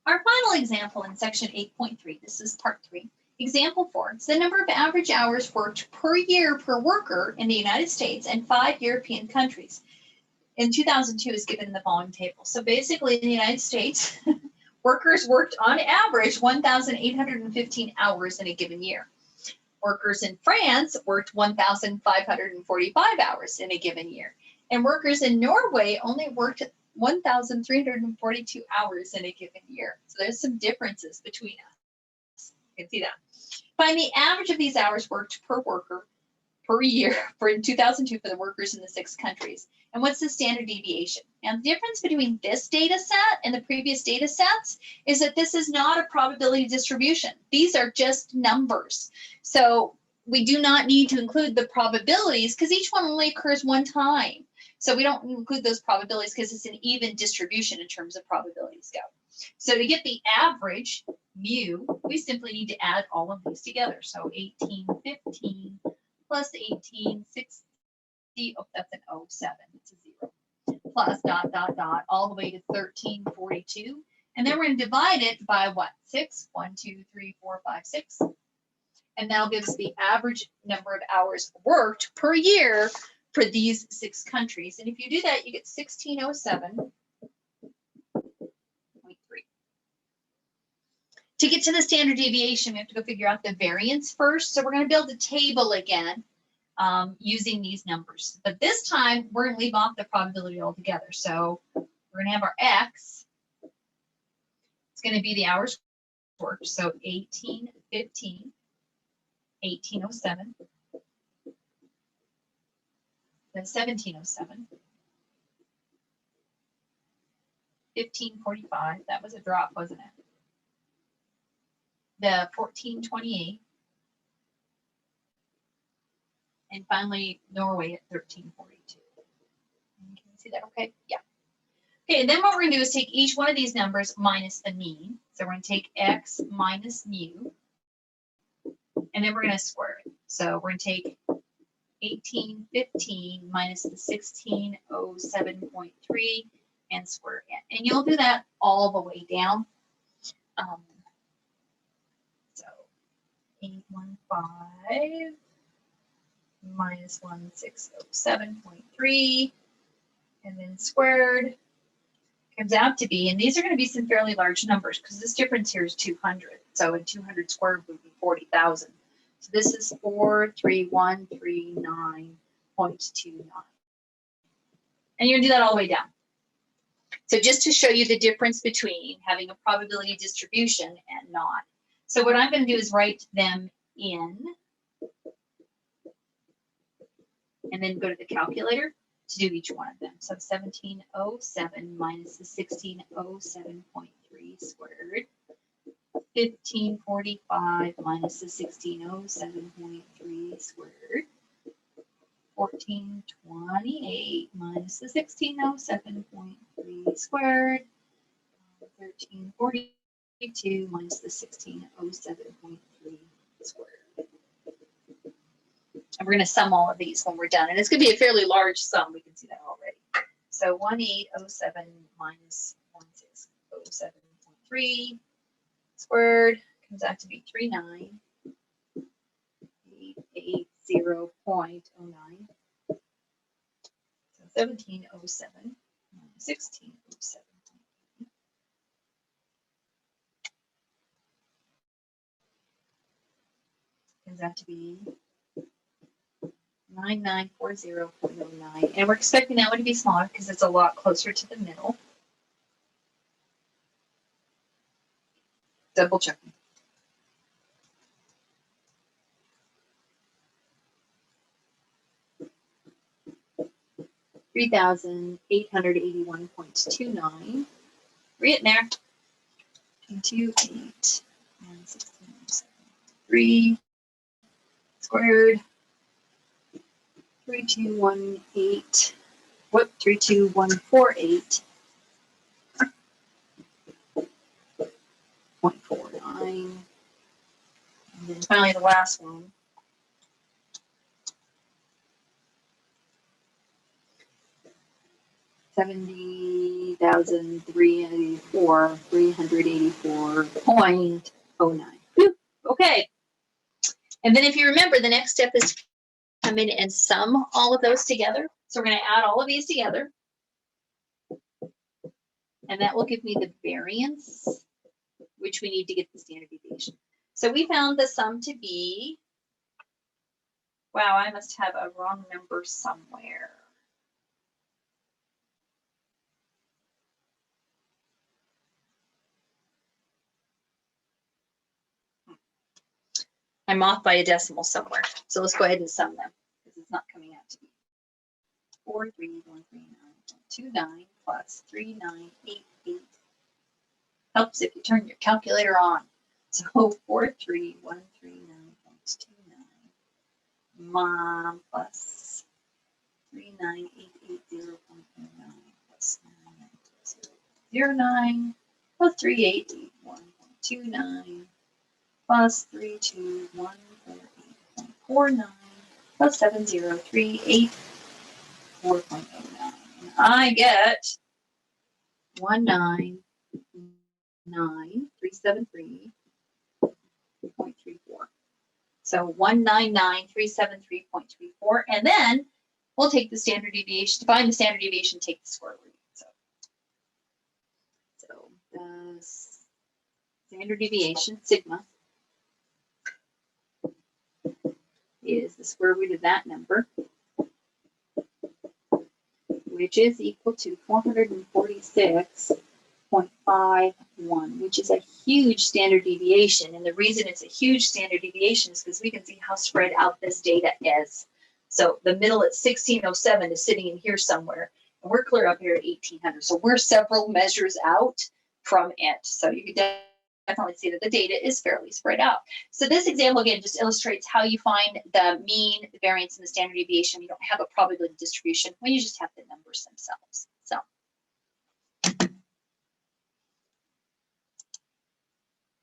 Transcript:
Our final example in section 8.3, this is part 3. Example 4, it's the number of average hours worked per year per worker in the United States and 5 European countries. In 2002 is given in the following table. So basically in the United States, workers worked on average 1,815 hours in a given year. Workers in France worked 1,545 hours in a given year. And workers in Norway only worked 1,342 hours in a given year. So there's some differences between us. You can see that. Find the average of these hours worked per worker per year for in 2002 for the workers in the 6 countries. And what's the standard deviation? And the difference between this data set and the previous data sets is that this is not a probability distribution. These are just numbers. So we do not need to include the probabilities because each one only occurs one time. So we don't include those probabilities because it's an even distribution in terms of probabilities go. So to get the average mu, we simply need to add all of these together. So 1815 plus 1860, oh, that's an 07, it's a 0, plus dot, dot, dot, all the way to 1342. And then we're going to divide it by what? 6? 1, 2, 3, 4, 5, 6. And that'll give us the average number of hours worked per year for these 6 countries. And if you do that, you get 1607.3. To get to the standard deviation, we have to go figure out the variance first. So we're going to build a table again using these numbers. But this time, we're going to leave off the probability altogether. So we're going to have our x. It's going to be the hours worked. So 1815, 1807, then 1707, 1545. That was a drop, wasn't it? The 1428, and finally Norway at 1342. Can you see that okay? Yeah. Okay, and then what we're going to do is take each one of these numbers minus the mean. So we're going to take x minus mu, and then we're going to square it. So we're going to take 1815 minus the 1607.3 and square it. And you'll do that all the way down. So 815 minus 1607.3 and then squared comes out to be, and these are going to be some fairly large numbers because this difference here is 200. So in 200 squared would be 40,000. So this is 43139.29. And you're going to do that all the way down. So just to show you the difference between having a probability distribution and not. So what I'm going to do is write them in and then go to the calculator to do each one of them. So 1707 minus the 1607.3 squared. 1545 minus the 1607.3 squared. 1428 minus the 1607.3 squared. 1342 minus the 1607.3 squared. And we're going to sum all of these when we're done. And it's going to be a fairly large sum. We can see that already. So 1807 minus 1607.3 squared comes out to be 39880.09. So 1707 minus 1607. Comes out to be 9940.09. And we're expecting that one to be smaller because it's a lot closer to the middle. Double checking. $3,881.29. Read it there. 28 and 16.3 squared. 3218. What? 32148. 0.49. And then finally the last one. 70 384.09. Okay. And then if you remember, the next step is to come in and sum all of those together. So we're going to add all of these together. And that will give me the variance, which we need to get the standard deviation. So we found the sum to be, wow, I must have a wrong number somewhere. I'm off by a decimal somewhere. So let's go ahead and sum them because it's not coming out to be 43139.29 plus 3988. Helps if you turn your calculator on. So 43139.29 mom plus 39880.09 plus 9909 plus 3881.29 plus 32148.49 plus 7038.4.09. And I get 199,373.34. So 199,373.34. And then we'll take the standard deviation. To find the standard deviation, take the square root. So the standard deviation, sigma, is the square root of that number, which is equal to 446.51, which is a huge standard deviation. And the reason it's a huge standard deviation is because we can see how spread out this data is. So the middle at 1607 is sitting in here somewhere, and we're clear up here at 1800. So we're several measures out from it. So you can definitely see that the data is fairly spread out. So this example, again, just illustrates how you find the mean, the variance, and the standard deviation. You don't have a probability distribution when you just have the numbers themselves. So